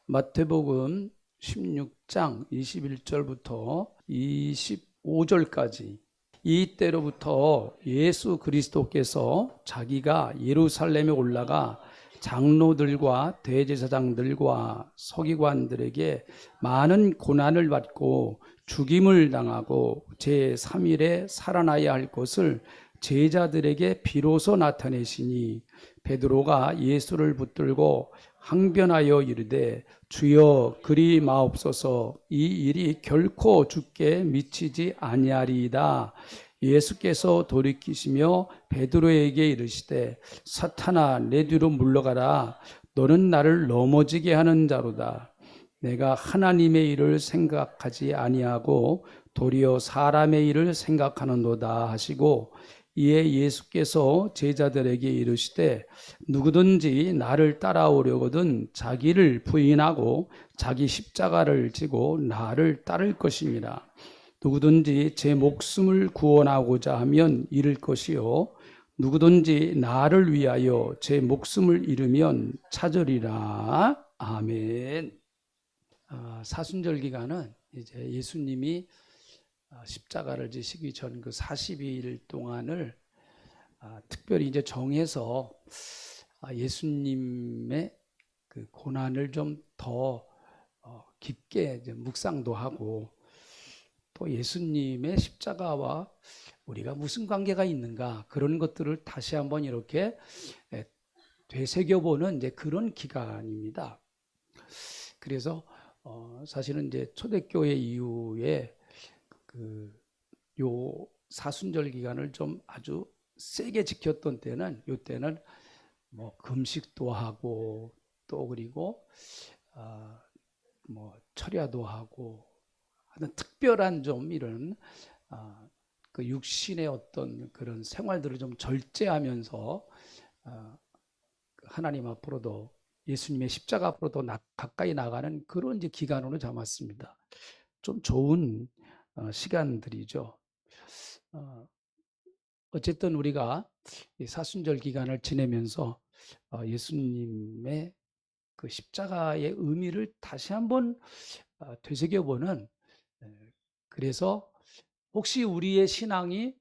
마태복음 16장 21절부터 25절까지 이때로부터 예수 그리스도께서 자기가 예루살렘에 올라가 장로들과 대제사장들과 서기관들에게 많은 고난을 받고 죽임을 당하고 제3일에 살아나야 할 것을 제자들에게 비로소 나타내시니 베드로가 예수를 붙들고 항변하여 이르되 주여 그리 마옵소서 이 일이 결코 주께 미치지 아니하리이다. 예수께서 돌이키시며 베드로에게 이르시되 사탄아 내 뒤로 물러가라. 너는 나를 넘어지게 하는 자로다. 내가 하나님의 일을 생각하지 아니하고 도리어 사람의 일을 생각하는도다 하시고 이에 예수께서 제자들에게 이르시되 누구든지 나를 따라오려거든 자기를 부인하고 자기 십자가를 지고 나를 따를 것이니라. 누구든지 제 목숨을 구원하고자 하면 잃을 것이요 누구든지 나를 위하여 제 목숨을 잃으면 찾으리라. 아멘. 사순절 기간은 이제 예수님이 십자가를 지시기 전 그 42일 동안을 특별히 이제 정해서 예수님의 그 고난을 좀 더 깊게 이제 묵상도 하고 또 예수님의 십자가와 우리가 무슨 관계가 있는가 그런 것들을 다시 한번 이렇게 되새겨보는 이제 그런 기간입니다. 그래서 사실은 이제 초대교회 이후에 요 사순절 기간을 좀 아주 세게 지켰던 때는 요때는 뭐 금식도 하고 또 그리고 뭐 철야도 하고 하는 특별한 좀 이런 그 육신의 어떤 그런 생활들을 좀 절제하면서 하나님 앞으로도 예수님의 십자가 앞으로도 가까이 나가는 그런 이제 기간으로 잡았습니다. 좀 좋은 시간들이죠. 어쨌든 우리가 사순절 기간을 지내면서 예수님의 그 십자가의 의미를 다시 한번 되새겨보는, 그래서 혹시 우리의 신앙이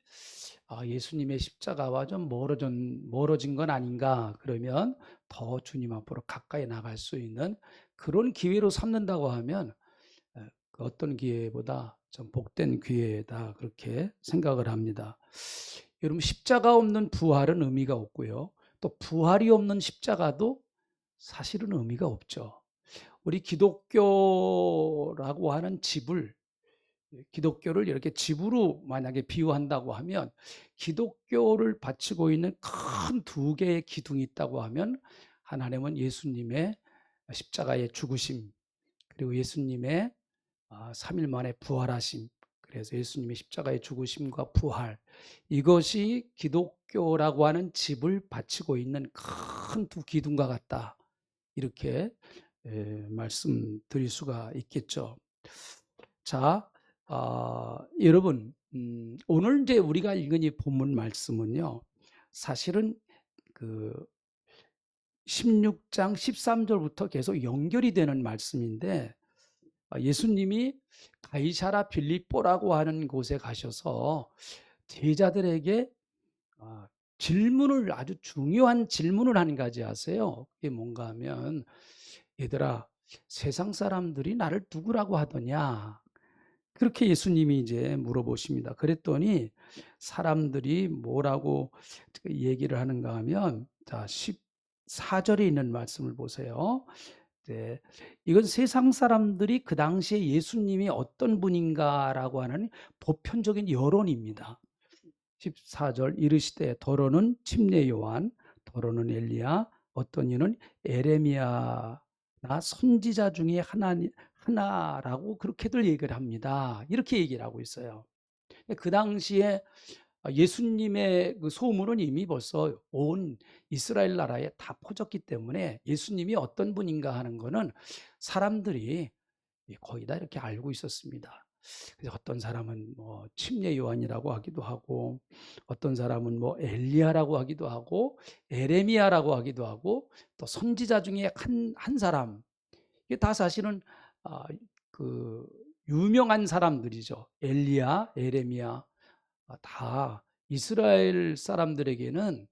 예수님의 십자가와 좀 멀어진 건 아닌가 그러면 더 주님 앞으로 가까이 나갈 수 있는 그런 기회로 삼는다고 하면 그 어떤 기회보다 좀 복된 기회다 그렇게 생각을 합니다. 여러분 십자가 없는 부활은 의미가 없고요. 또 부활이 없는 십자가도 사실은 의미가 없죠. 우리 기독교라고 하는 기독교를 이렇게 집으로 만약에 비유한다고 하면 기독교를 바치고 있는 큰 두 개의 기둥이 있다고 하면 하나님은 예수님의 십자가의 죽으심 그리고 예수님의 3일 만에 부활하심 그래서 예수님의 십자가의 죽으심과 부활 이것이 기독교라고 하는 집을 바치고 있는 큰 두 기둥과 같다 이렇게 말씀드릴 수가 있겠죠. 자, 여러분, 오늘 이제 우리가 읽은 이 본문 말씀은요, 사실은 그 16장 13절부터 계속 연결이 되는 말씀인데, 예수님이 가이사라 빌립보라고 하는 곳에 가셔서 제자들에게 아주 중요한 질문을 한 가지 하세요. 그게 뭔가 하면, 얘들아, 세상 사람들이 나를 누구라고 하더냐? 그렇게 예수님이 이제 물어보십니다. 그랬더니 사람들이 뭐라고 얘기를 하는가 하면, 자, 14절에 있는 말씀을 보세요. 네, 이건 세상 사람들이 그 당시에 예수님이 어떤 분인가라고 하는 보편적인 여론입니다. 14절 이르시되 더러는 침례 요한, 더러는 엘리야, 어떤 이는 에레미야나 선지자 중에 하나라고 그렇게들 얘기를 합니다. 이렇게 얘기를 하고 있어요. 그 당시에 예수님의 그 소문은 이미 벌써 온 이스라엘 나라에 다 퍼졌기 때문에 예수님이 어떤 분인가 하는 거는 사람들이 거의 다 이렇게 알고 있었습니다. 그래서 어떤 사람은 뭐 침례 요한이라고 하기도 하고 어떤 사람은 뭐 엘리야라고 하기도 하고 에레미야라고 하기도 하고 또 선지자 중에 한 사람 이게 다 사실은 아 그 유명한 사람들이죠. 엘리야, 에레미야, 다 이스라엘 사람들에게는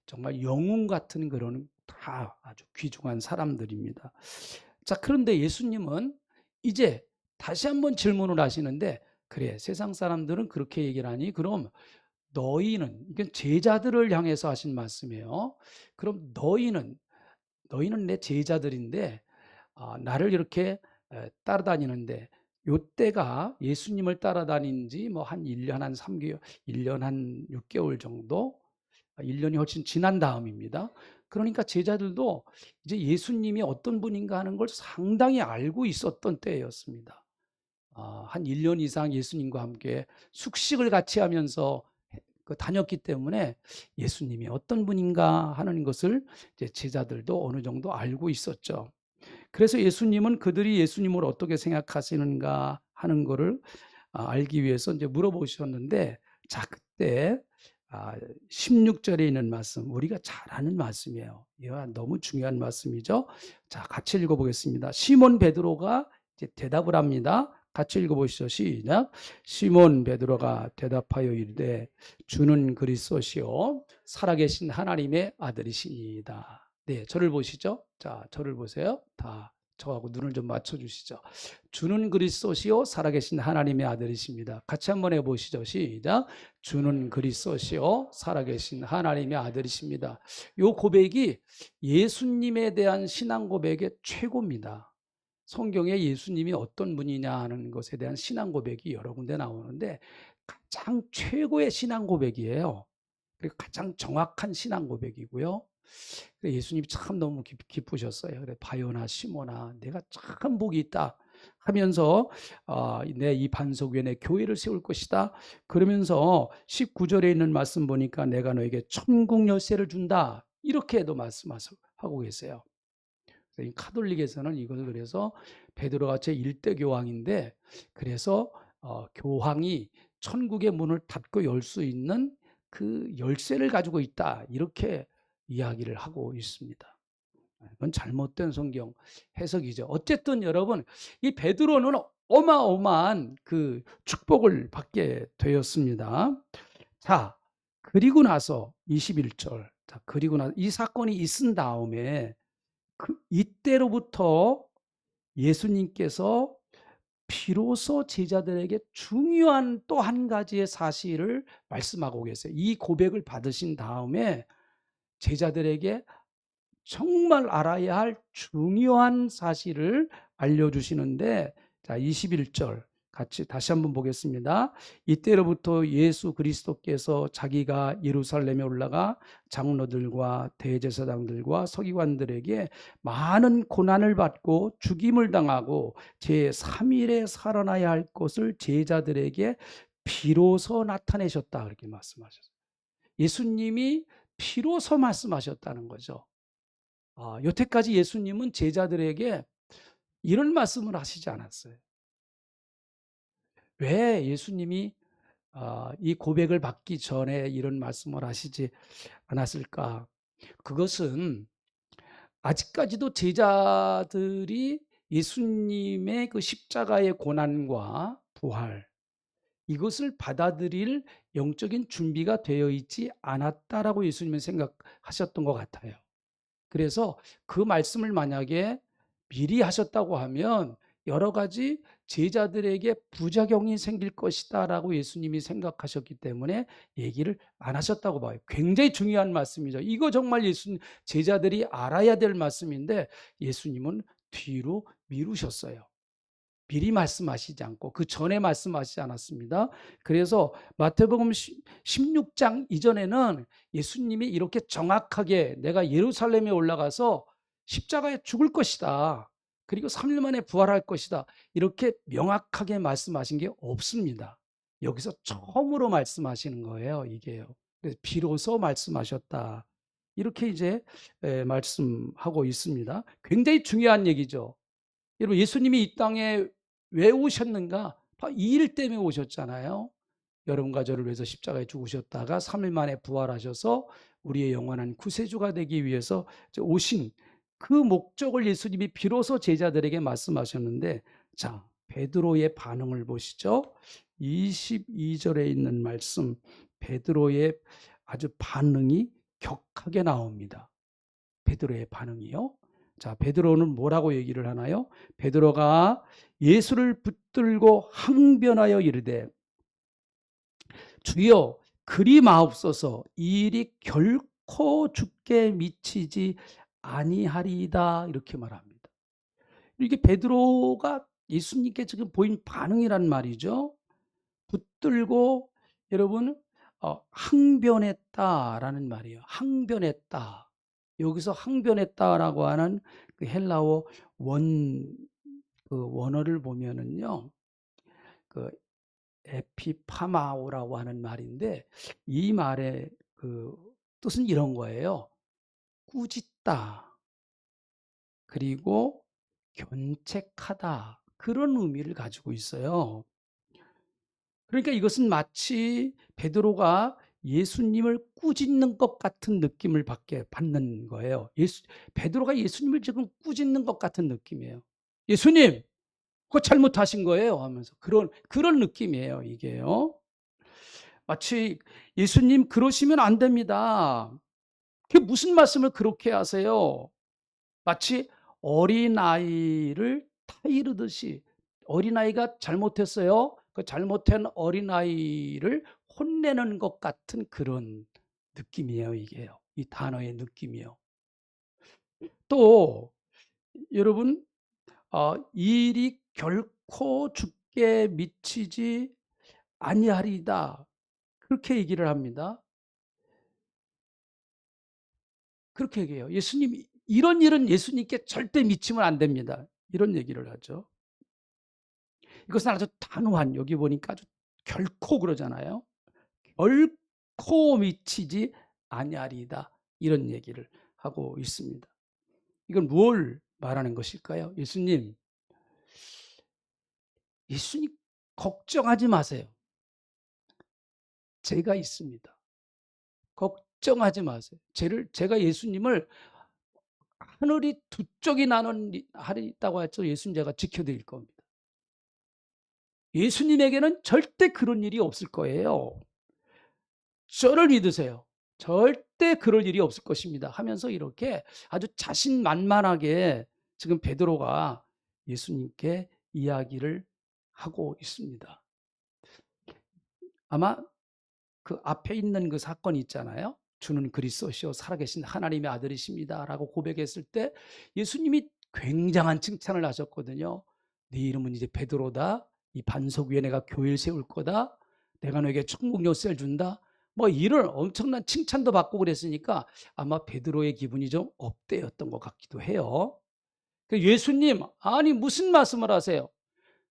정말 영웅 같은 그런 다 아주 귀중한 사람들입니다. 자, 그런데 예수님은 이제 다시 한번 질문을 하시는데, 그래, 세상 사람들은 그렇게 얘기를 하니 그럼 너희는, 이건 제자들을 향해서 하신 말씀이에요. 그럼 너희는 내 제자들인데 나를 이렇게 따라다니는데, 요때가 예수님을 따라다닌 지 뭐 한 1년 한 3개월, 1년 한 6개월 정도, 1년이 훨씬 지난 다음입니다. 그러니까 제자들도 이제 예수님이 어떤 분인가 하는 걸 상당히 알고 있었던 때였습니다. 한 1년 이상 예수님과 함께 숙식을 같이 하면서 다녔기 때문에 예수님이 어떤 분인가 하는 것을 이제 제자들도 어느 정도 알고 있었죠. 그래서 예수님은 그들이 예수님을 어떻게 생각하시는가 하는 것을 알기 위해서 이제 물어보셨는데, 자, 그때 16절에 있는 말씀, 우리가 잘 아는 말씀이에요. 이와 너무 중요한 말씀이죠. 자, 같이 읽어보겠습니다. 시몬 베드로가 이제 대답을 합니다. 같이 읽어보시죠. 시작. 시몬 베드로가 대답하여 이르되 주는 그리스도시요 살아계신 하나님의 아들이시니이다. 네, 저를 보시죠. 자, 저를 보세요. 다 저하고 눈을 좀 맞춰주시죠. 주는 그리스도시요 살아계신 하나님의 아들이십니다. 같이 한번 해보시죠. 시작. 주는 그리스도시요 살아계신 하나님의 아들이십니다. 이 고백이 예수님에 대한 신앙 고백의 최고입니다. 성경에 예수님이 어떤 분이냐 하는 것에 대한 신앙 고백이 여러 군데 나오는데 가장 최고의 신앙 고백이에요. 그리고 가장 정확한 신앙 고백이고요. 예수님이 참 너무 기쁘셨어요. 그래, 바요나 시모나 내가 참 복이 있다 하면서 내 이 반석 위에 내 교회를 세울 것이다. 그러면서 19절에 있는 말씀 보니까 내가 너에게 천국 열쇠를 준다. 이렇게도 말씀하고 계세요. 이 카톨릭에서는 이걸 그래서 베드로가 제1대 교황인데, 그래서 교황이 천국의 문을 닫고 열 수 있는 그 열쇠를 가지고 있다. 이렇게 이야기를 하고 있습니다. 이건 잘못된 성경 해석이죠. 어쨌든 여러분, 이 베드로는 어마어마한 그 축복을 받게 되었습니다. 자, 그리고 나서 21절. 자, 그리고 나서 이 사건이 있은 다음에 이때로부터 예수님께서 비로소 제자들에게 중요한 또 한 가지의 사실을 말씀하고 계세요. 이 고백을 받으신 다음에 제자들에게 정말 알아야 할 중요한 사실을 알려주시는데, 자, 21절 같이 다시 한번 보겠습니다. 이때로부터 예수 그리스도께서 자기가 예루살렘에 올라가 장로들과 대제사장들과 서기관들에게 많은 고난을 받고 죽임을 당하고 제3일에 살아나야 할 것을 제자들에게 비로소 나타내셨다, 그렇게 말씀하셨어요. 예수님이 비로소 말씀하셨다는 거죠. 여태까지 예수님은 제자들에게 이런 말씀을 하시지 않았어요. 왜 예수님이 이 고백을 받기 전에 이런 말씀을 하시지 않았을까? 그것은 아직까지도 제자들이 예수님의 그 십자가의 고난과 부활, 이것을 받아들일 영적인 준비가 되어 있지 않았다라고 예수님은 생각하셨던 것 같아요. 그래서 그 말씀을 만약에 미리 하셨다고 하면 여러 가지 제자들에게 부작용이 생길 것이다라고 예수님이 생각하셨기 때문에 얘기를 안 하셨다고 봐요. 굉장히 중요한 말씀이죠. 이거 정말 제자들이 알아야 될 말씀인데 예수님은 뒤로 미루셨어요. 미리 말씀하시지 않고 그 전에 말씀하시지 않았습니다. 그래서 마태복음 16장 이전에는 예수님이 이렇게 정확하게 내가 예루살렘에 올라가서 십자가에 죽을 것이다. 그리고 3일 만에 부활할 것이다. 이렇게 명확하게 말씀하신 게 없습니다. 여기서 처음으로 말씀하시는 거예요. 이게요. 그래서 비로소 말씀하셨다. 이렇게 이제 말씀하고 있습니다. 굉장히 중요한 얘기죠. 여러분, 예수님이 이 땅에 왜 오셨는가? 바로 이 일 때문에 오셨잖아요. 여러분과 저를 위해서 십자가에 죽으셨다가 3일 만에 부활하셔서 우리의 영원한 구세주가 되기 위해서 오신 그 목적을 예수님이 비로소 제자들에게 말씀하셨는데, 자, 베드로의 반응을 보시죠. 22절에 있는 말씀, 베드로의 아주 반응이 격하게 나옵니다. 베드로의 반응이요. 자, 베드로는 뭐라고 얘기를 하나요? 베드로가 예수를 붙들고 항변하여 이르되, 주여 그리 마옵소서, 이 일이 결코 죽게 미치지 아니하리이다, 이렇게 말합니다. 이게 베드로가 예수님께 지금 보인 반응이란 말이죠. 붙들고 여러분 항변했다라는 말이에요. 항변했다. 여기서 항변했다라고 하는 그 헬라어 원어를 보면은요, 그 에피파마오라고 하는 말인데, 이 말의 그 뜻은 이런 거예요. 꾸짖다, 그리고 견책하다, 그런 의미를 가지고 있어요. 그러니까 이것은 마치 베드로가 예수님을 꾸짖는 것 같은 느낌을 받는 거예요. 베드로가 예수님을 지금 꾸짖는 것 같은 느낌이에요. 예수님, 그거 잘못하신 거예요 하면서 그런 느낌이에요, 이게요. 마치 예수님 그러시면 안 됩니다. 그게 무슨 말씀을 그렇게 하세요? 마치 어린아이를 타이르듯이, 어린아이가 잘못했어요. 그 잘못한 어린아이를 혼내는 것 같은 그런 느낌이에요, 이게요. 이 단어의 느낌이요. 또 여러분, 이 일이 결코 죽게 미치지 아니하리이다, 그렇게 얘기를 합니다. 그렇게 얘기해요. 예수님, 이런 일은 예수님께 절대 미치면 안 됩니다, 이런 얘기를 하죠. 이것은 아주 단호한, 여기 보니까 아주 결코 그러잖아요. 결코 미치지 아니하리이다, 이런 얘기를 하고 있습니다. 이건 뭘 말하는 것일까요? 예수님 걱정하지 마세요. 제가 있습니다. 걱정하지 마세요. 제가 예수님을 하늘이 두 쪽이 나는하리다고 했죠. 예수님 제가 지켜드릴 겁니다. 예수님에게는 절대 그런 일이 없을 거예요. 저를 믿으세요. 절대 그럴 일이 없을 것입니다 하면서 이렇게 아주 자신만만하게 지금 베드로가 예수님께 이야기를 하고 있습니다. 아마 그 앞에 있는 그 사건이 있잖아요. 주는 그리스도시요 살아계신 하나님의 아들이십니다라고 고백했을 때 예수님이 굉장한 칭찬을 하셨거든요. 네 이름은 이제 베드로다. 이 반석 위에 내가 교회를 세울 거다. 내가 너에게 천국 열쇠를 준다. 뭐 이런 엄청난 칭찬도 받고 그랬으니까 아마 베드로의 기분이 좀 업되었던 것 같기도 해요. 예수님, 아니 무슨 말씀을 하세요?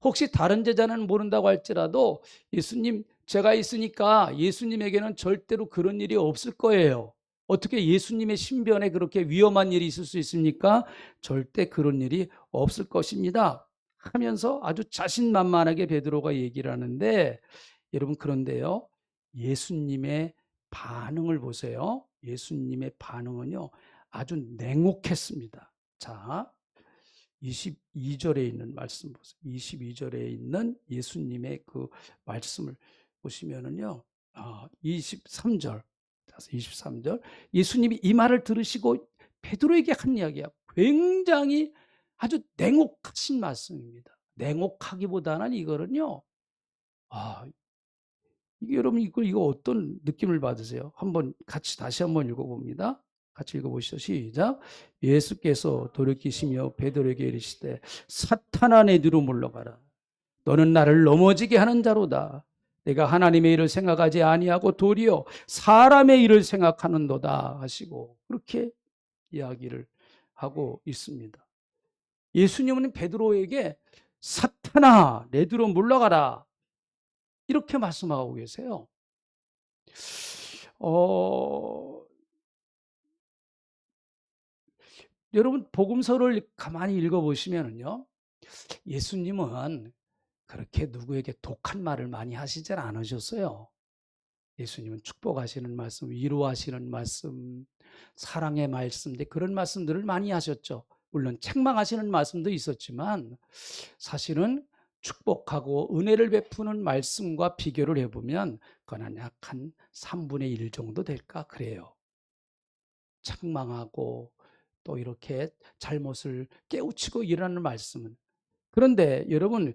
혹시 다른 제자는 모른다고 할지라도 예수님, 제가 있으니까 예수님에게는 절대로 그런 일이 없을 거예요. 어떻게 예수님의 신변에 그렇게 위험한 일이 있을 수 있습니까? 절대 그런 일이 없을 것입니다 하면서 아주 자신만만하게 베드로가 얘기를 하는데, 여러분 그런데요, 예수님의 반응을 보세요. 예수님의 반응은요 아주 냉혹했습니다. 자, 22절에 있는 말씀 보세요. 22절에 있는 예수님의 그 말씀을 보시면은요, 23절, 23절, 예수님이 이 말을 들으시고 베드로에게 한 이야기야. 굉장히 아주 냉혹하신 말씀입니다. 냉혹하기보다는 이거는요, 아, 이게 여러분 이거 어떤 느낌을 받으세요? 한번 같이 다시 한번 읽어봅니다. 같이 읽어보시죠. 시작. 예수께서 돌이키시며 베드로에게 이르시되 사탄아 내 뒤로 물러가라. 너는 나를 넘어지게 하는 자로다. 내가 하나님의 일을 생각하지 아니하고 도리어 사람의 일을 생각하는도다 하시고 그렇게 이야기를 하고 있습니다. 예수님은 베드로에게 사탄아 내 뒤로 물러가라, 이렇게 말씀하고 계세요. 여러분 복음서를 가만히 읽어보시면요, 예수님은 그렇게 누구에게 독한 말을 많이 하시질 않으셨어요. 예수님은 축복하시는 말씀, 위로하시는 말씀, 사랑의 말씀, 그런 말씀들을 많이 하셨죠. 물론 책망하시는 말씀도 있었지만 사실은 축복하고 은혜를 베푸는 말씀과 비교를 해보면 그건 약 한 3분의 1 정도 될까 그래요. 책망하고 또 이렇게 잘못을 깨우치고 일하는 말씀은. 그런데 여러분,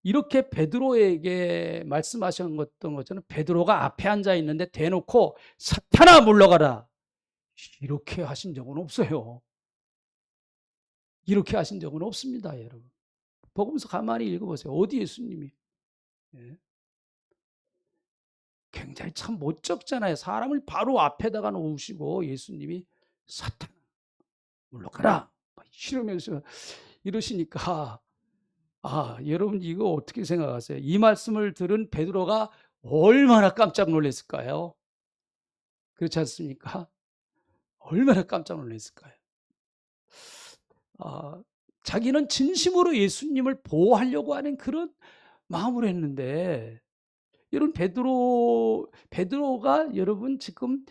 이렇게 베드로에게 말씀하셨던 것처럼 베드로가 앞에 앉아 있는데 대놓고 사탄아 물러가라 이렇게 하신 적은 없어요. 이렇게 하신 적은 없습니다, 여러분. 복음서 가만히 읽어보세요. 어디 예수님이. 예. 굉장히 참 멋쩍잖아요. 사람을 바로 앞에다가 놓으시고 예수님이 사탄아 물러가라 이러면서 이러시니까 여러분 이거 어떻게 생각하세요? 이 말씀을 들은 베드로가 얼마나 깜짝 놀랐을까요? 그렇지 않습니까? 얼마나 깜짝 놀랐을까요? 자기는 진심으로 예수님을 보호하려고 하는 그런 마음으로 했는데 여러분 베드로가 여러분 지금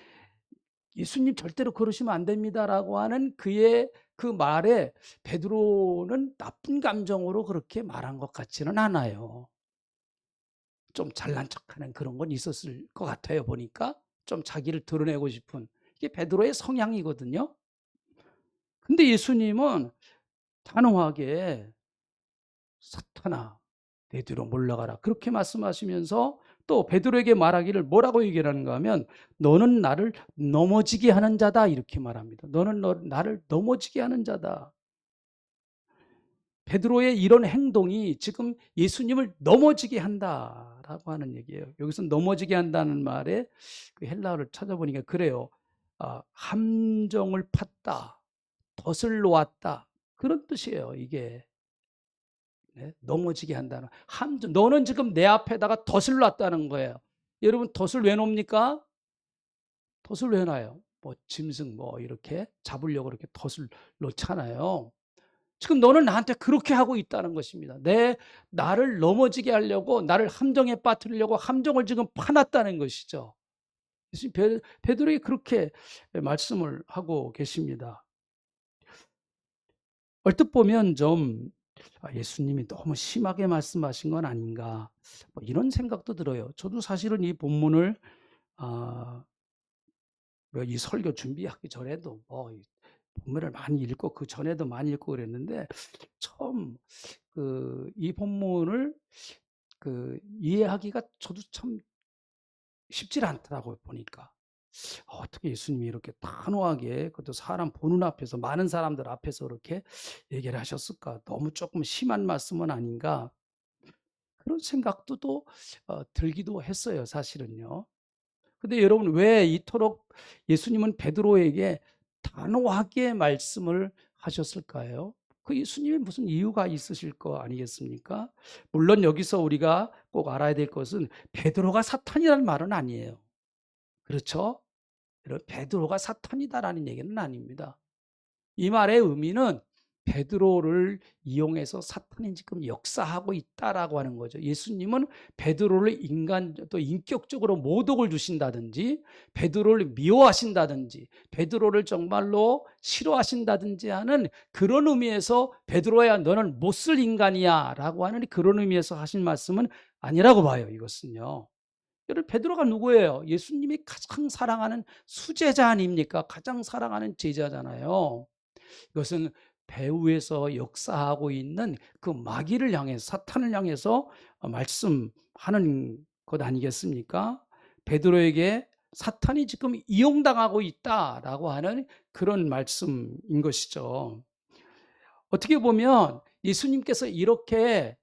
예수님 절대로 그러시면 안 됩니다라고 하는 그의 그 말에 베드로는 나쁜 감정으로 그렇게 말한 것 같지는 않아요. 좀 잘난 척하는 그런 건 있었을 것 같아요. 보니까 좀 자기를 드러내고 싶은 이게 베드로의 성향이거든요. 근데 예수님은 단호하게 사탄아 내 뒤로 물러가라 그렇게 말씀하시면서 또 베드로에게 말하기를 뭐라고 얘기를 하는가 하면 너는 나를 넘어지게 하는 자다 이렇게 말합니다. 너는 나를 넘어지게 하는 자다. 베드로의 이런 행동이 지금 예수님을 넘어지게 한다라고 하는 얘기예요. 여기서 넘어지게 한다는 말에 그 헬라어를 찾아보니까 그래요. 함정을 팠다, 덫을 놓았다 그런 뜻이에요. 이게 네? 넘어지게 한다는 함정. 너는 지금 내 앞에다가 덫을 놨다는 거예요. 여러분 덫을 왜 놓습니까? 덫을 왜 놔요? 뭐 짐승 뭐 이렇게 잡으려고 이렇게 덫을 놓잖아요. 지금 너는 나한테 그렇게 하고 있다는 것입니다. 나를 넘어지게 하려고 나를 함정에 빠뜨리려고 함정을 지금 파놨다는 것이죠. 베드로에게 그렇게 말씀을 하고 계십니다. 얼뜻 보면 좀 예수님이 너무 심하게 말씀하신 건 아닌가 뭐 이런 생각도 들어요. 저도 사실은 이 본문을 이 설교 준비하기 전에도 본문을 많이 읽고 그 전에도 많이 읽고 그랬는데 처음 이 본문을 이해하기가 저도 참 쉽지 않더라고요 보니까. 어떻게 예수님이 이렇게 단호하게 그것도 사람 보는 앞에서 많은 사람들 앞에서 이렇게 얘기를 하셨을까? 너무 조금 심한 말씀은 아닌가? 그런 생각도 또 들기도 했어요 사실은요. 근데 여러분 왜 이토록 예수님은 베드로에게 단호하게 말씀을 하셨을까요? 그 예수님이 무슨 이유가 있으실 거 아니겠습니까? 물론 여기서 우리가 꼭 알아야 될 것은 베드로가 사탄이라는 말은 아니에요. 그렇죠? 베드로가 사탄이다라는 얘기는 아닙니다. 이 말의 의미는 베드로를 이용해서 사탄이 지금 역사하고 있다라고 하는 거죠. 예수님은 베드로를 또 인격적으로 모독을 주신다든지 베드로를 미워하신다든지 베드로를 정말로 싫어하신다든지 하는 그런 의미에서 베드로야 너는 못 쓸 인간이야라고 하는 그런 의미에서 하신 말씀은 아니라고 봐요. 이것은요. 여러분 베드로가 누구예요? 예수님이 가장 사랑하는 수제자 아닙니까? 가장 사랑하는 제자잖아요. 이것은 배후에서 역사하고 있는 그 마귀를 향해서 사탄을 향해서 말씀하는 것 아니겠습니까? 베드로에게 사탄이 지금 이용당하고 있다라고 하는 그런 말씀인 것이죠. 어떻게 보면 예수님께서 이렇게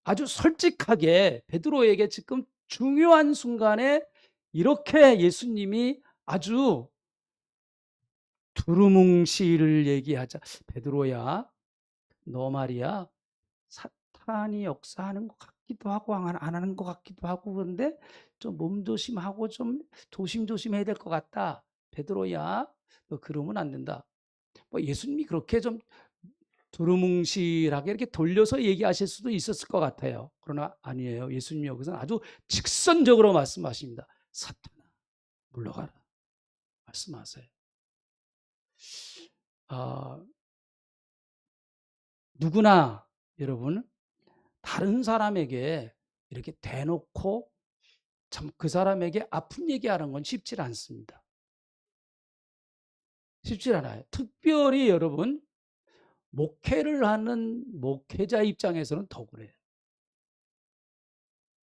아주 솔직하게 베드로에게 지금 중요한 순간에 이렇게 예수님이 아주 두루뭉실을 얘기하자. 베드로야, 너 말이야 사탄이 역사하는 것 같기도 하고 안 하는 것 같기도 하고 그런데 좀 몸조심하고 좀 조심조심해야 될 것 같다. 베드로야, 너 그러면 안 된다. 예수님이 그렇게 좀 두루뭉실하게 이렇게 돌려서 얘기하실 수도 있었을 것 같아요. 그러나 아니에요. 예수님이 여기서는 아주 직선적으로 말씀하십니다. 사탄아, 물러가라. 말씀하세요. 아, 누구나 여러분 다른 사람에게 이렇게 대놓고 참 그 사람에게 아픈 얘기하는 건 쉽지 않습니다. 쉽지 않아요. 특별히 여러분 목회를 하는 목회자 입장에서는 더 그래요.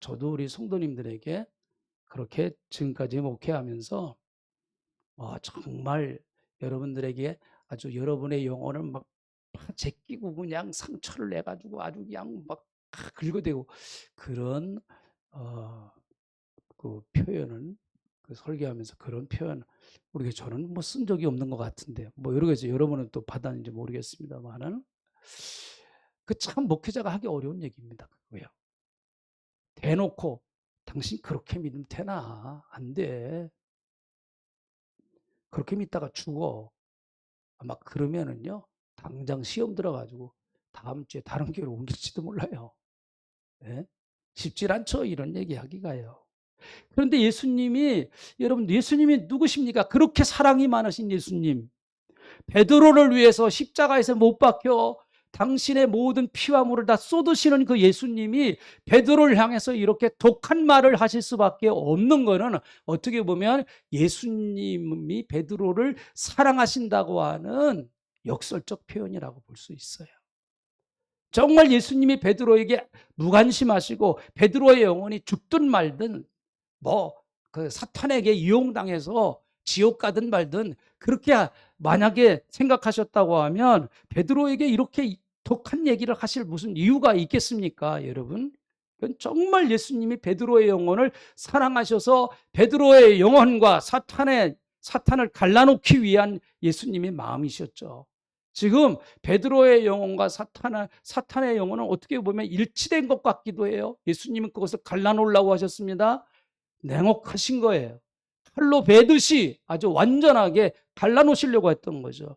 저도 우리 성도님들에게 그렇게 지금까지 목회하면서 정말 여러분들에게 아주 여러분의 영혼을 막 제끼고 그냥 상처를 내가지고 아주 그냥 막 긁어대고 그런 어, 그 표현은 그 설교하면서 그런 표현 모르게 저는 뭐 쓴 적이 없는 것 같은데 뭐 여러 가지 여러분은 또 받았는지 모르겠습니다만은 그 참 목회자가 하기 어려운 얘기입니다. 그거요. 대놓고 당신 그렇게 믿으면 되나? 안 돼. 그렇게 믿다가 죽어. 아마 그러면은요 당장 시험 들어가지고 다음 주에 다른 교회로 옮길지도 몰라요. 예? 쉽지 않죠 이런 얘기하기가요. 그런데 예수님이 여러분 예수님이 누구십니까? 그렇게 사랑이 많으신 예수님. 베드로를 위해서 십자가에서 못 박혀 당신의 모든 피와 물을 다 쏟으시는 그 예수님이 베드로를 향해서 이렇게 독한 말을 하실 수밖에 없는 것은 어떻게 보면 예수님이 베드로를 사랑하신다고 하는 역설적 표현이라고 볼 수 있어요. 정말 예수님이 베드로에게 무관심하시고 베드로의 영혼이 죽든 말든 뭐 그 사탄에게 이용당해서 지옥 가든 말든 그렇게 만약에 생각하셨다고 하면 베드로에게 이렇게 독한 얘기를 하실 무슨 이유가 있겠습니까, 여러분? 정말 예수님이 베드로의 영혼을 사랑하셔서 베드로의 영혼과 사탄을 갈라놓기 위한 예수님의 마음이셨죠. 지금 베드로의 영혼과 사탄의 영혼은 어떻게 보면 일치된 것 같기도 해요. 예수님은 그것을 갈라놓으려고 하셨습니다. 냉혹하신 거예요. 칼로 베듯이 아주 완전하게 갈라놓으시려고 했던 거죠.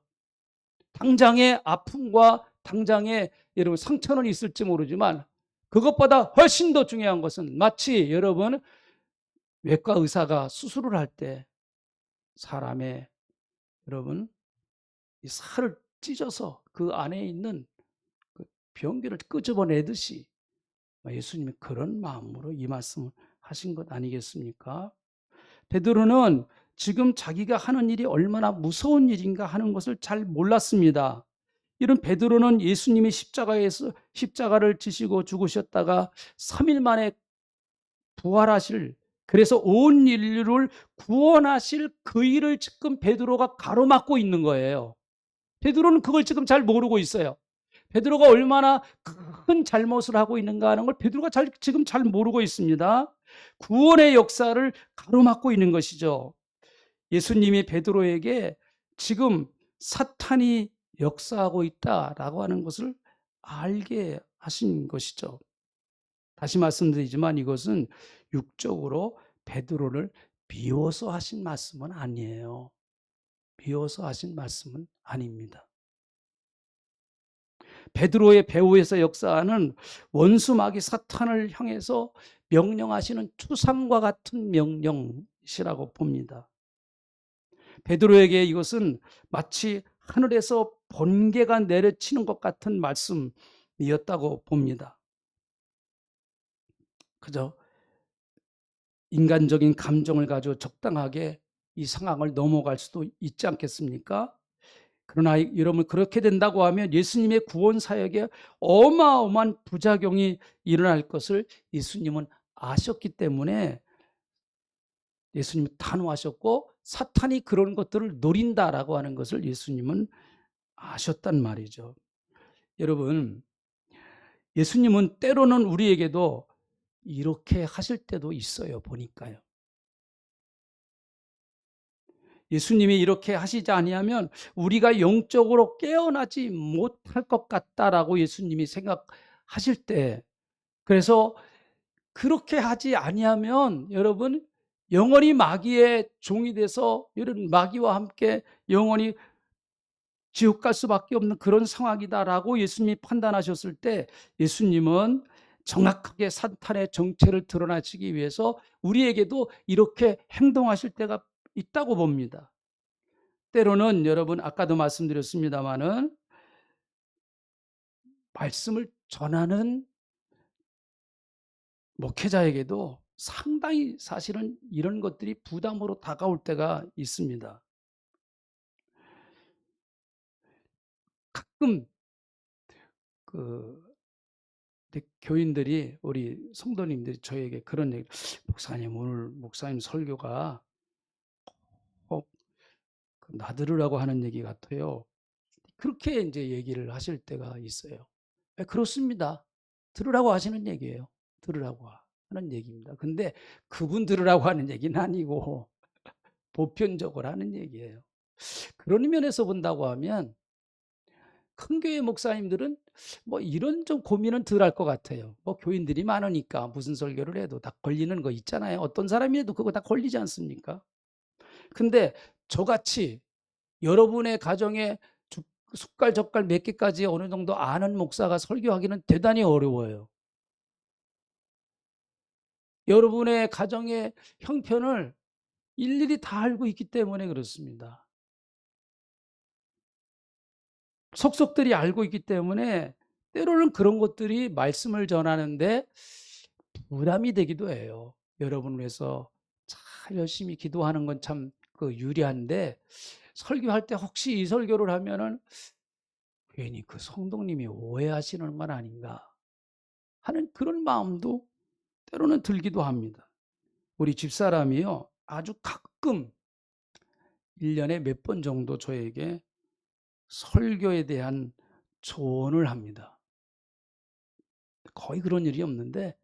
당장의 아픔과 당장의 여러분 상처는 있을지 모르지만 그것보다 훨씬 더 중요한 것은 마치 여러분 외과 의사가 수술을 할 때 사람의 여러분 이 살을 찢어서 그 안에 있는 그 병기를 끄집어내듯이 예수님이 그런 마음으로 이 말씀을 하신 것 아니겠습니까? 베드로는 지금 자기가 하는 일이 얼마나 무서운 일인가 하는 것을 잘 몰랐습니다. 이런 베드로는 예수님이 십자가를 지시고 죽으셨다가 3일 만에 부활하실, 그래서 온 인류를 구원하실 그 일을 지금 베드로가 가로막고 있는 거예요. 베드로는 그걸 지금 잘 모르고 있어요. 베드로가 얼마나 큰 잘못을 하고 있는가 하는 걸 베드로가 지금 잘 모르고 있습니다. 구원의 역사를 가로막고 있는 것이죠. 예수님이 베드로에게 지금 사탄이 역사하고 있다라고 하는 것을 알게 하신 것이죠. 다시 말씀드리지만 이것은 육적으로 베드로를 미워서 하신 말씀은 아니에요. 미워서 하신 말씀은 아닙니다. 베드로의 배후에서 역사하는 원수 마귀 사탄을 향해서 명령하시는 추상과 같은 명령이라고 봅니다. 베드로에게 이것은 마치 하늘에서 번개가 내려치는 것 같은 말씀이었다고 봅니다. 그저 인간적인 감정을 가지고 적당하게 이 상황을 넘어갈 수도 있지 않겠습니까? 그러나 여러분 그렇게 된다고 하면 예수님의 구원 사역에 어마어마한 부작용이 일어날 것을 예수님은 아셨기 때문에 예수님은 단호하셨고 사탄이 그런 것들을 노린다라고 하는 것을 예수님은 아셨단 말이죠. 여러분 예수님은 때로는 우리에게도 이렇게 하실 때도 있어요. 보니까요. 예수님이 이렇게 하시지 아니하면 우리가 영적으로 깨어나지 못할 것 같다라고 예수님이 생각하실 때, 그래서 그렇게 하지 아니하면 여러분 영원히 마귀의 종이 돼서 이런 마귀와 함께 영원히 지옥 갈 수밖에 없는 그런 상황이다라고 예수님이 판단하셨을 때 예수님은 정확하게 사탄의 정체를 드러내시기 위해서 우리에게도 이렇게 행동하실 때가 있다고 봅니다. 때로는 여러분 아까도 말씀드렸습니다마는 말씀을 전하는 목회자에게도 상당히 사실은 이런 것들이 부담으로 다가올 때가 있습니다. 가끔 그 교인들이, 우리 성도님들이 저에게 그런 얘기, 목사님 오늘 목사님 설교가 꼭 나들으라고 하는 얘기 같아요. 그렇게 이제 얘기를 하실 때가 있어요. 네, 그렇습니다. 들으라고 하시는 얘기예요. 들으라고 하는 얘기입니다. 근데 그분 들으라고 하는 얘기는 아니고 보편적으로 하는 얘기예요. 그런 면에서 본다고 하면 큰 교회 목사님들은 뭐 이런 좀 고민은 덜 할 것 같아요. 뭐 교인들이 많으니까 무슨 설교를 해도 다 걸리는 거 있잖아요. 어떤 사람이 해도 그거 다 걸리지 않습니까? 근데 저같이 여러분의 가정에 숟갈 젓갈 몇 개까지 어느 정도 아는 목사가 설교하기는 대단히 어려워요. 여러분의 가정의 형편을 일일이 다 알고 있기 때문에 그렇습니다. 속속들이 알고 있기 때문에 때로는 그런 것들이 말씀을 전하는데 부담이 되기도 해요. 여러분을 위해서 잘 열심히 기도하는 건 참 유리한데, 설교할 때 혹시 이 설교를 하면은 괜히 그 성도님이 오해하시는 건 아닌가 하는 그런 마음도 때로는 들기도 합니다. 우리 집사람이요, 아주 가끔 1년에 몇 번 정도 저에게 설교에 대한 조언을 합니다. 거의 그런 일이 없는데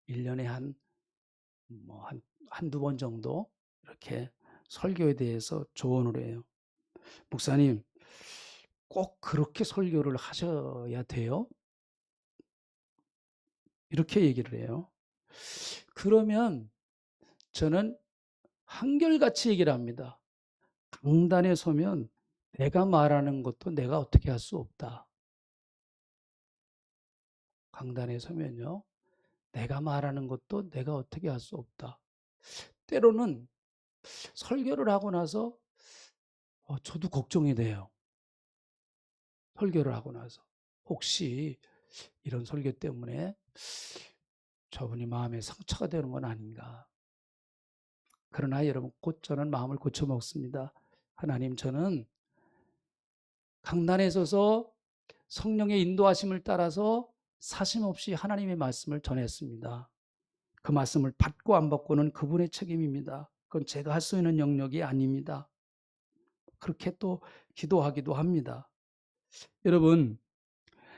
1년에 한두 번 정도 이렇게 설교에 대해서 조언을 해요. 목사님, 꼭 그렇게 설교를 하셔야 돼요? 이렇게 얘기를 해요. 그러면 저는 한결같이 얘기를 합니다. 강단에 서면 내가 말하는 것도 내가 어떻게 할 수 없다. 강단에 서면요, 내가 말하는 것도 내가 어떻게 할 수 없다. 때로는 설교를 하고 나서 저도 걱정이 돼요. 설교를 하고 나서 혹시 이런 설교 때문에 저분이 마음에 상처가 되는 건 아닌가. 그러나 여러분, 곧 저는 마음을 고쳐 먹습니다. 하나님, 저는 강단에 서서 성령의 인도하심을 따라서 사심없이 하나님의 말씀을 전했습니다. 그 말씀을 받고 안 받고는 그분의 책임입니다. 그건 제가 할 수 있는 영역이 아닙니다. 그렇게 또 기도하기도 합니다. 여러분,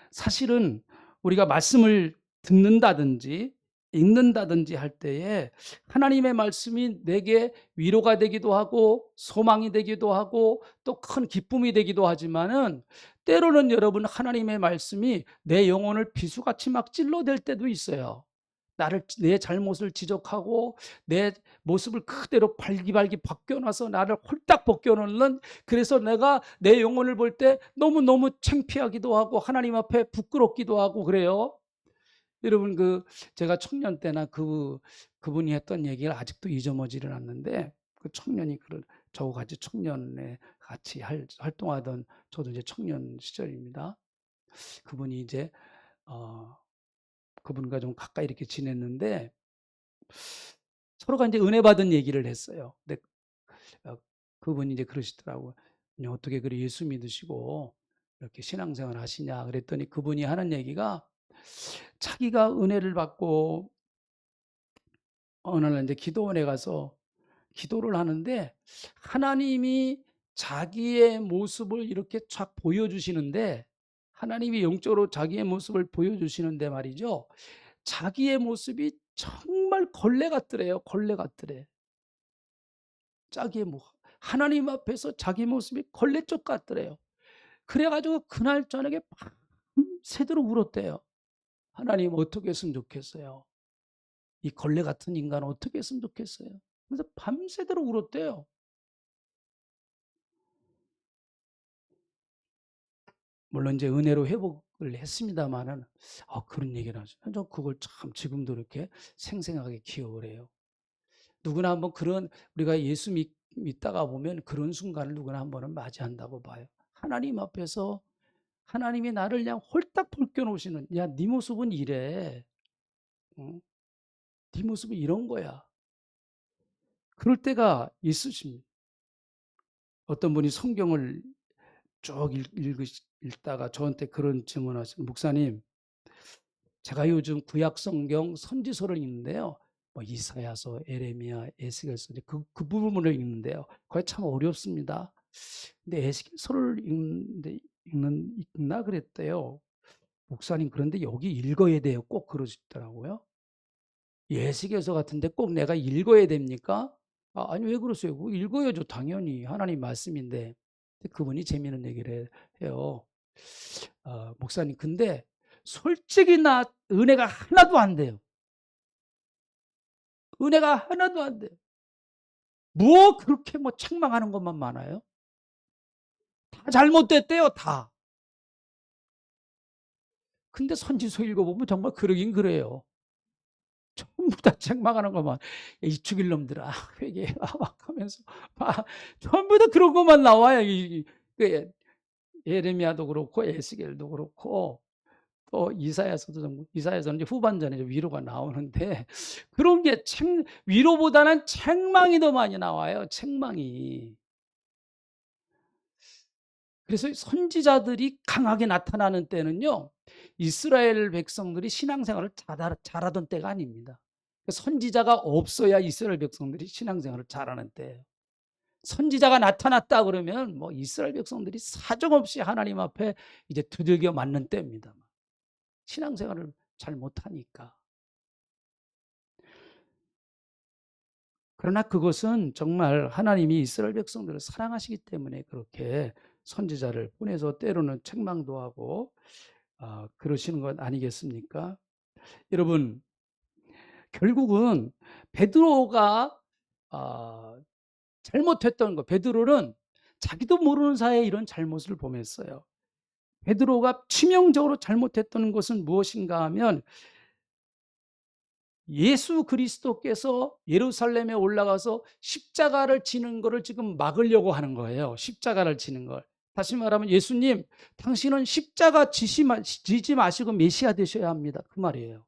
사실은 우리가 말씀을 듣는다든지 읽는다든지 할 때에 하나님의 말씀이 내게 위로가 되기도 하고 소망이 되기도 하고 또 큰 기쁨이 되기도 하지만은, 때로는 여러분, 하나님의 말씀이 내 영혼을 비수같이 막 찔러댈 때도 있어요. 내 잘못을 지적하고 내 모습을 그대로 발기발기 벗겨놔서 나를 홀딱 벗겨놓는, 그래서 내가 내 영혼을 볼 때 너무너무 창피하기도 하고 하나님 앞에 부끄럽기도 하고 그래요. 여러분, 제가 청년 때나 그분이 했던 얘기를 아직도 잊어머지를 않는데, 그 청년이 저와 같이 청년에 같이 활동하던, 저도 이제 청년 시절입니다. 그분이 이제 그분과 좀 가까이 이렇게 지냈는데 서로가 이제 은혜 받은 얘기를 했어요. 근데 그분이 이제 그러시더라고요. 어떻게 그리 예수 믿으시고 이렇게 신앙생활 하시냐 그랬더니, 그분이 하는 얘기가, 자기가 은혜를 받고 어느 날 이제 기도원에 가서 기도를 하는데 하나님이 자기의 모습을 이렇게 쫙 보여주시는데, 하나님이 영적으로 자기의 모습을 보여주시는데 말이죠, 자기의 모습이 정말 걸레 같더래요. 걸레 같더래. 하나님 앞에서 자기 모습이 걸레쪽 같더래요. 그래가지고 그날 저녁에 밤새도록 울었대요. 하나님, 어떻게 했으면 좋겠어요? 이 걸레 같은 인간 어떻게 했으면 좋겠어요? 그래서 밤새도록 울었대요. 물론 이제 은혜로 회복을 했습니다만은, 그런 얘기를 하죠. 저 그걸 참 지금도 이렇게 생생하게 기억을 해요. 누구나 한번 우리가 예수 있다가 보면 그런 순간을 누구나 한 번은 맞이한다고 봐요. 하나님 앞에서 하나님이 나를 그냥 홀딱 벗겨놓으시는, 야, 네 모습은 이래. 어? 네 모습은 이런 거야. 그럴 때가 있으십니다. 어떤 분이 성경을 쭉 읽다가 저한테 그런 질문하시는, 목사님, 제가 요즘 구약 성경 선지서를 읽는데요. 뭐 이사야서, 에레미야, 에스겔서 그 부분을 읽는데요. 그게 참 어렵습니다. 근데 에스겔서를 읽나 그랬대요. 목사님, 그런데 여기 읽어야 돼요. 꼭 그러시더라고요. 예수께서 같은데 꼭 내가 읽어야 됩니까? 아니, 왜 그러세요? 읽어야죠. 당연히 하나님 말씀인데. 그분이 재미있는 얘기를 해요. 목사님, 근데 솔직히 나 은혜가 하나도 안 돼요. 은혜가 하나도 안 돼요. 뭐 그렇게 뭐 책망하는 것만 많아요? 다 잘못됐대요, 다. 근데 선지서 읽어보면 정말 그러긴 그래요. 전부 다 책망하는 것만, 이 죽일 놈들아, 회개해라 막 하면서 막 전부 다 그런 것만 나와요. 그 예레미야도 그렇고 에스겔도 그렇고 또 이사야서는 이제 후반전에 위로가 나오는데, 그런 게 위로보다는 책망이 더 많이 나와요. 책망이. 그래서 선지자들이 강하게 나타나는 때는요, 이스라엘 백성들이 신앙생활을 잘하던 때가 아닙니다. 선지자가 없어야 이스라엘 백성들이 신앙생활을 잘하는 때예요. 선지자가 나타났다 그러면 뭐 이스라엘 백성들이 사정없이 하나님 앞에 이제 두들겨 맞는 때입니다. 신앙생활을 잘 못하니까. 그러나 그것은 정말 하나님이 이스라엘 백성들을 사랑하시기 때문에 그렇게 선지자를 보내서 때로는 책망도 하고 그러시는 것 아니겠습니까? 여러분, 결국은 베드로가 잘못했던 거, 베드로는 자기도 모르는 사이에 이런 잘못을 범했어요. 베드로가 치명적으로 잘못했던 것은 무엇인가 하면, 예수 그리스도께서 예루살렘에 올라가서 십자가를 지는 것을 지금 막으려고 하는 거예요. 십자가를 지는 걸. 다시 말하면, 예수님, 당신은 십자가 지지 마시고 메시아 되셔야 합니다. 그 말이에요.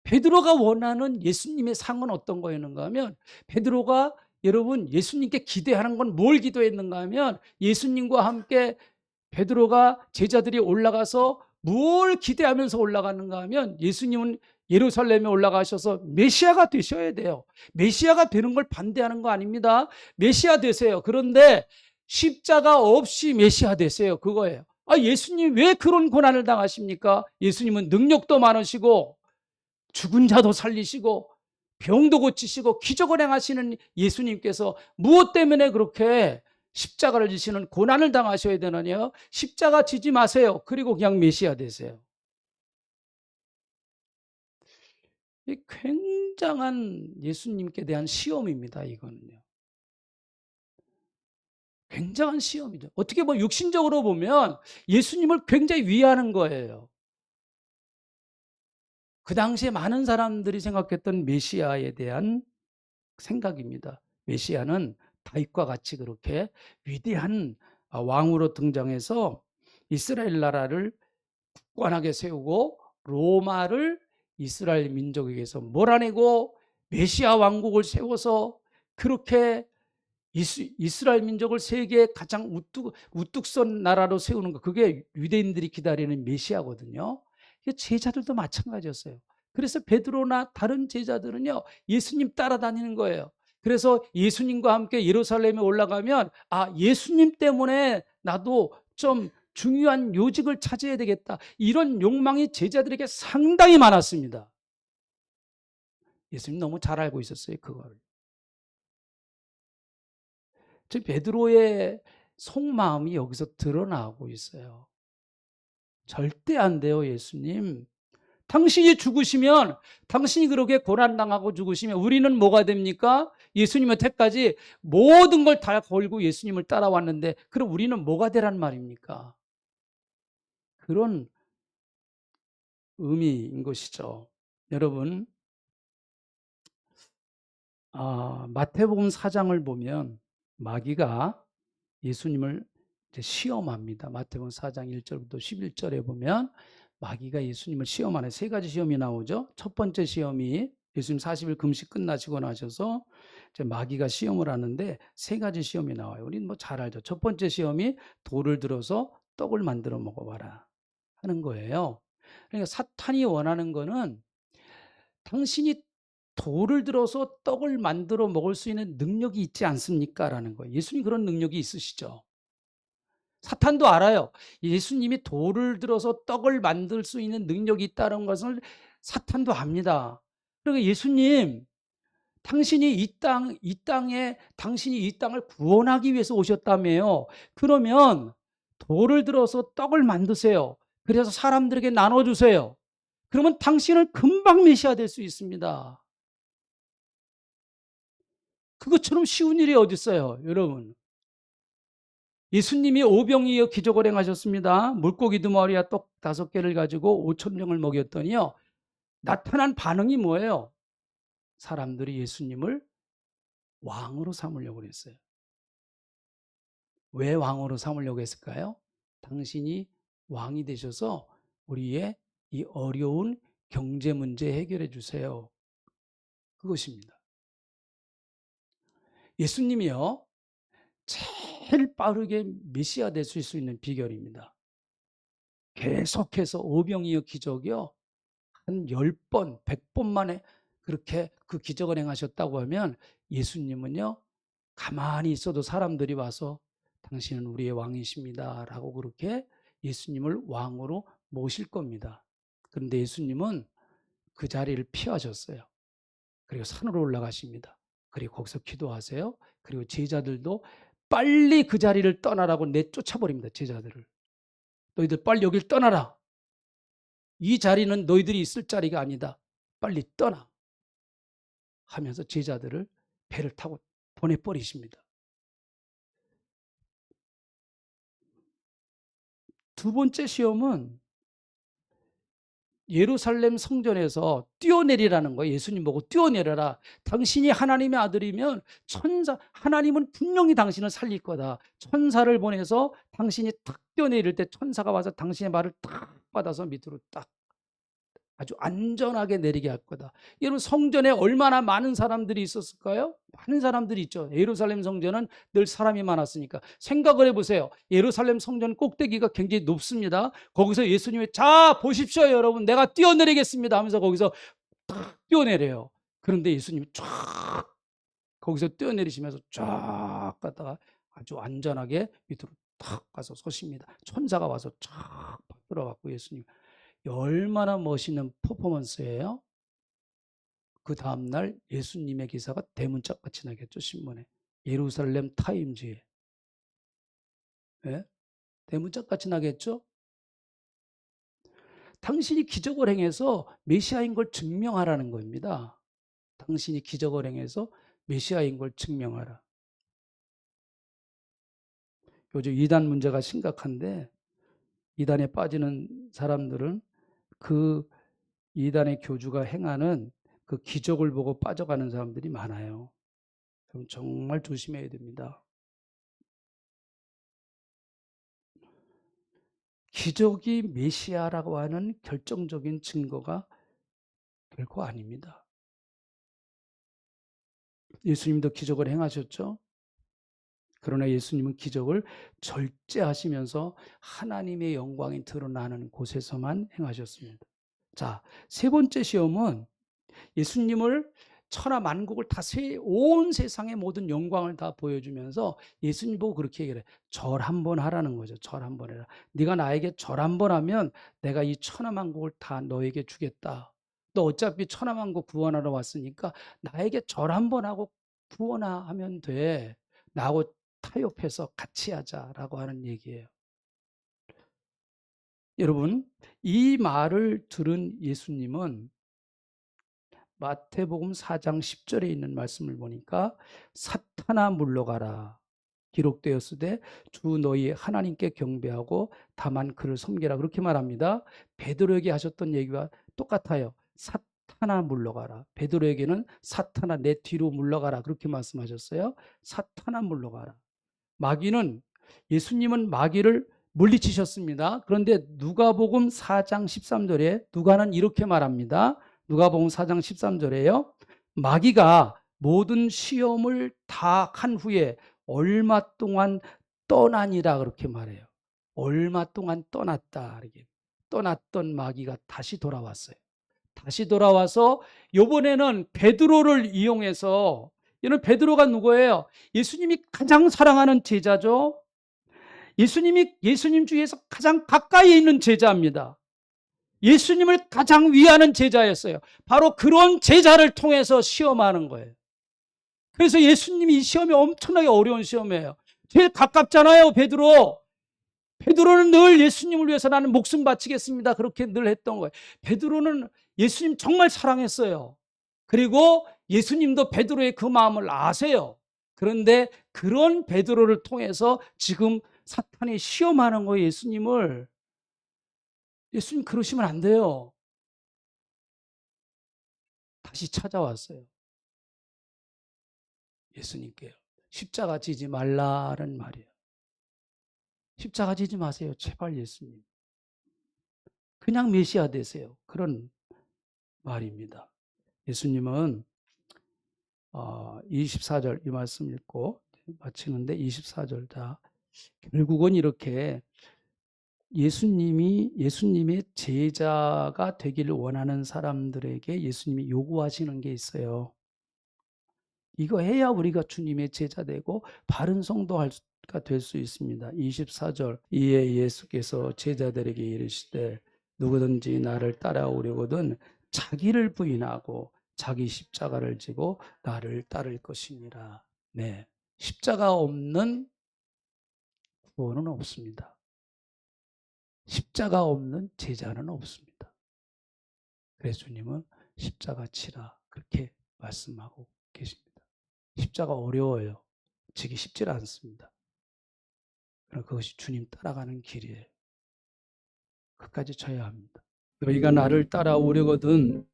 베드로가 원하는 예수님의 상은 어떤 거였는가 하면, 베드로가, 여러분, 예수님께 기대하는 건 뭘 기도했는가 하면, 예수님과 함께 베드로가, 제자들이 올라가서 뭘 기대하면서 올라가는가 하면, 예수님은 예루살렘에 올라가셔서 메시아가 되셔야 돼요. 메시아가 되는 걸 반대하는 거 아닙니다. 메시아 되세요. 그런데 십자가 없이 메시아 되세요. 그거예요. 예수님 왜 그런 고난을 당하십니까? 예수님은 능력도 많으시고 죽은 자도 살리시고 병도 고치시고 기적을 행하시는 예수님께서 무엇 때문에 그렇게 십자가를 지시는 고난을 당하셔야 되느냐? 십자가 지지 마세요. 그리고 그냥 메시아 되세요. 이 굉장한 예수님께 대한 시험입니다. 이거는요. 굉장한 시험이죠. 어떻게 보면 육신적으로 보면 예수님을 굉장히 위하는 거예요. 그 당시에 많은 사람들이 생각했던 메시아에 대한 생각입니다. 메시아는 다윗과 같이 그렇게 위대한 왕으로 등장해서 이스라엘 나라를 굳건하게 세우고 로마를 이스라엘 민족에게서 몰아내고 메시아 왕국을 세워서 그렇게 이스라엘 민족을 세계의 가장 우뚝 선 나라로 세우는 거, 그게 유대인들이 기다리는 메시아거든요. 제자들도 마찬가지였어요. 그래서 베드로나 다른 제자들은요, 예수님 따라다니는 거예요. 그래서 예수님과 함께 예루살렘에 올라가면 예수님 때문에 나도 좀 중요한 요직을 차지해야 되겠다, 이런 욕망이 제자들에게 상당히 많았습니다. 예수님 너무 잘 알고 있었어요, 그걸. 즉 베드로의 속마음이 여기서 드러나고 있어요. 절대 안 돼요, 예수님. 당신이 죽으시면, 당신이 그렇게 고난당하고 죽으시면 우리는 뭐가 됩니까? 예수님의 택까지 모든 걸 다 걸고 예수님을 따라왔는데 그럼 우리는 뭐가 되란 말입니까? 그런 의미인 것이죠. 여러분, 마태복음 4장을 보면 마귀가 예수님을 이제 시험합니다. 마태복음 4장 1절부터 11절에 보면 마귀가 예수님을 시험하는 세 가지 시험이 나오죠. 첫 번째 시험이 예수님 40일 금식 끝나시고 나셔서 이제 마귀가 시험을 하는데 세 가지 시험이 나와요. 우리는 뭐 잘 알죠. 첫 번째 시험이 돌을 들어서 떡을 만들어 먹어봐라 하는 거예요. 그러니까 사탄이 원하는 거는 당신이 돌을 들어서 떡을 만들어 먹을 수 있는 능력이 있지 않습니까? 라는 거예요. 예수님 그런 능력이 있으시죠? 사탄도 알아요. 예수님이 돌을 들어서 떡을 만들 수 있는 능력이 있다는 것을 사탄도 압니다. 그러니까 예수님, 당신이 당신이 이 땅을 구원하기 위해서 오셨다며요. 그러면 돌을 들어서 떡을 만드세요. 그래서 사람들에게 나눠주세요. 그러면 당신은 금방 메시아 될 수 있습니다. 그것처럼 쉬운 일이 어디 있어요, 여러분. 예수님이 오병이어 기적을 행하셨습니다. 물고기 2마리와 떡 5개를 가지고 5,000명을 먹였더니요. 나타난 반응이 뭐예요? 사람들이 예수님을 왕으로 삼으려고 했어요. 왜 왕으로 삼으려고 했을까요? 당신이 왕이 되셔서 우리의 이 어려운 경제 문제 해결해 주세요. 그것입니다. 예수님이요. 제일 빠르게 메시아 될 수 있는 비결입니다. 계속해서 오병이어 기적이요. 한 10번, 100번 만에 그렇게 그 기적을 행하셨다고 하면 예수님은요. 가만히 있어도 사람들이 와서 당신은 우리의 왕이십니다. 라고 그렇게 예수님을 왕으로 모실 겁니다. 그런데 예수님은 그 자리를 피하셨어요. 그리고 산으로 올라가십니다. 그리고 거기서 기도하세요. 그리고 제자들도 빨리 그 자리를 떠나라고 내쫓아버립니다. 제자들을. 너희들 빨리 여길 떠나라. 이 자리는 너희들이 있을 자리가 아니다. 빨리 떠나. 하면서 제자들을 배를 타고 보내버리십니다. 두 번째 시험은 예루살렘 성전에서 뛰어내리라는 거예요. 예수님 보고 뛰어내려라. 당신이 하나님의 아들이면 하나님은 분명히 당신을 살릴 거다. 천사를 보내서 당신이 탁 뛰어내릴 때 천사가 와서 당신의 말을 탁 받아서 밑으로 딱 아주 안전하게 내리게 할 거다. 여러분 성전에 얼마나 많은 사람들이 있었을까요? 많은 사람들이 있죠. 예루살렘 성전은 늘 사람이 많았으니까. 생각을 해보세요. 예루살렘 성전 꼭대기가 굉장히 높습니다. 거기서 예수님이 자 보십시오 여러분 내가 뛰어내리겠습니다 하면서 거기서 탁 뛰어내려요. 그런데 예수님이 쫙 거기서 뛰어내리시면서 쫙 갔다가 아주 안전하게 밑으로 탁 가서 서십니다. 천사가 와서 쫙 들어갔고 예수님 얼마나 멋있는 퍼포먼스예요. 그 다음날 예수님의 기사가 대문짝같이 나겠죠. 신문에. 예루살렘 타임즈에. 네? 대문짝같이 나겠죠. 당신이 기적을 행해서 메시아인 걸 증명하라는 겁니다. 당신이 기적을 행해서 메시아인 걸 증명하라. 요즘 이단 문제가 심각한데 이단에 빠지는 사람들은 그 이단의 교주가 행하는 그 기적을 보고 빠져가는 사람들이 많아요. 그럼 정말 조심해야 됩니다. 기적이 메시아라고 하는 결정적인 증거가 결코 아닙니다. 예수님도 기적을 행하셨죠. 그러나 예수님은 기적을 절제하시면서 하나님의 영광이 드러나는 곳에서만 행하셨습니다. 자, 세 번째 시험은 예수님을 천하 만국을 온 세상의 모든 영광을 다 보여주면서 예수님 보고 그렇게 얘기를 해요. 절 한번 하라는 거죠. 절 한번 해라. 네가 나에게 절 한번 하면 내가 이 천하 만국을 다 너에게 주겠다. 너 어차피 천하 만국 구원하러 왔으니까 나에게 절 한번 하고 구원하면 돼. 나하고 타협해서 같이 하자라고 하는 얘기예요. 여러분, 이 말을 들은 예수님은 마태복음 4장 10절에 있는 말씀을 보니까 사탄아 물러가라 기록되었으되 주 너희 하나님께 경배하고 다만 그를 섬기라 그렇게 말합니다. 베드로에게 하셨던 얘기와 똑같아요. 사탄아 물러가라. 베드로에게는 사탄아 내 뒤로 물러가라 그렇게 말씀하셨어요. 사탄아 물러가라. 마귀는, 예수님은 마귀를 물리치셨습니다. 그런데 누가복음 4장 13절에 누가는 이렇게 말합니다. 누가복음 4장 13절에요. 마귀가 모든 시험을 다 한 후에 얼마 동안 떠나니라 그렇게 말해요. 얼마 동안 떠났다. 이렇게. 떠났던 마귀가 다시 돌아왔어요. 다시 돌아와서 이번에는 베드로를 이용해서, 이는 베드로가 누구예요? 예수님이 가장 사랑하는 제자죠. 예수님 주위에서 가장 가까이 있는 제자입니다. 예수님을 가장 위하는 제자였어요. 바로 그런 제자를 통해서 시험하는 거예요. 그래서 예수님이 이 시험이 엄청나게 어려운 시험이에요. 제일 가깝잖아요, 베드로. 베드로는 늘 예수님을 위해서 나는 목숨 바치겠습니다. 그렇게 늘 했던 거예요. 베드로는 예수님 정말 사랑했어요. 그리고 예수님도 베드로의 그 마음을 아세요. 그런데 그런 베드로를 통해서 지금 사탄이 시험하는 거예요, 예수님을. 예수님 그러시면 안 돼요. 다시 찾아왔어요. 예수님께요. 십자가 지지 말라는 말이에요. 십자가 지지 마세요. 제발 예수님. 그냥 메시아 되세요. 그런 말입니다. 예수님은 24절 이 말씀 읽고 마치는데 24절 다 결국은 이렇게 예수님의 제자가 되기를 원하는 사람들에게 예수님이 요구하시는 게 있어요. 이거 해야 우리가 주님의 제자 되고 바른 성도가 될 수 있습니다. 24절 이에 예수께서 제자들에게 이르시되 누구든지 나를 따라오려거든 자기를 부인하고 자기 십자가를 지고 나를 따를 것이니라. 네, 십자가 없는 구원은 없습니다. 십자가 없는 제자는 없습니다. 그래서 주님은 십자가 치라 그렇게 말씀하고 계십니다. 십자가 어려워요. 지기 쉽지 않습니다. 그러나 그것이 주님 따라가는 길이에요. 끝까지 져야 합니다. 너희가 나를 따라오려거든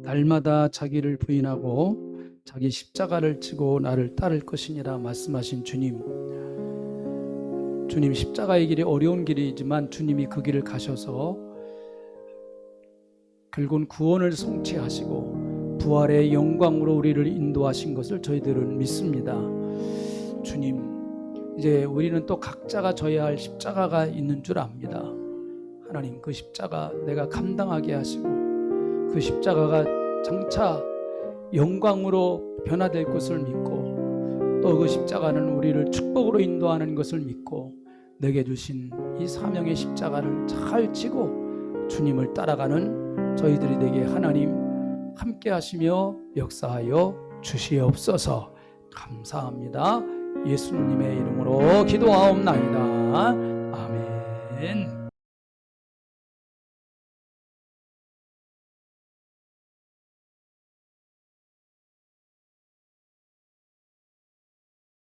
날마다 자기를 부인하고 자기 십자가를 지고 나를 따를 것이니라 말씀하신 주님 십자가의 길이 어려운 길이지만 주님이 그 길을 가셔서 결국은 구원을 성취하시고 부활의 영광으로 우리를 인도하신 것을 저희들은 믿습니다. 주님, 이제 우리는 또 각자가 져야 할 십자가가 있는 줄 압니다. 하나님, 그 십자가 내가 감당하게 하시고 그 십자가가 장차 영광으로 변화될 것을 믿고 또 그 십자가는 우리를 축복으로 인도하는 것을 믿고 내게 주신 이 사명의 십자가를 잘 지고 주님을 따라가는 저희들이 되게 하나님 함께 하시며 역사하여 주시옵소서. 감사합니다. 예수님의 이름으로 기도하옵나이다. 아멘.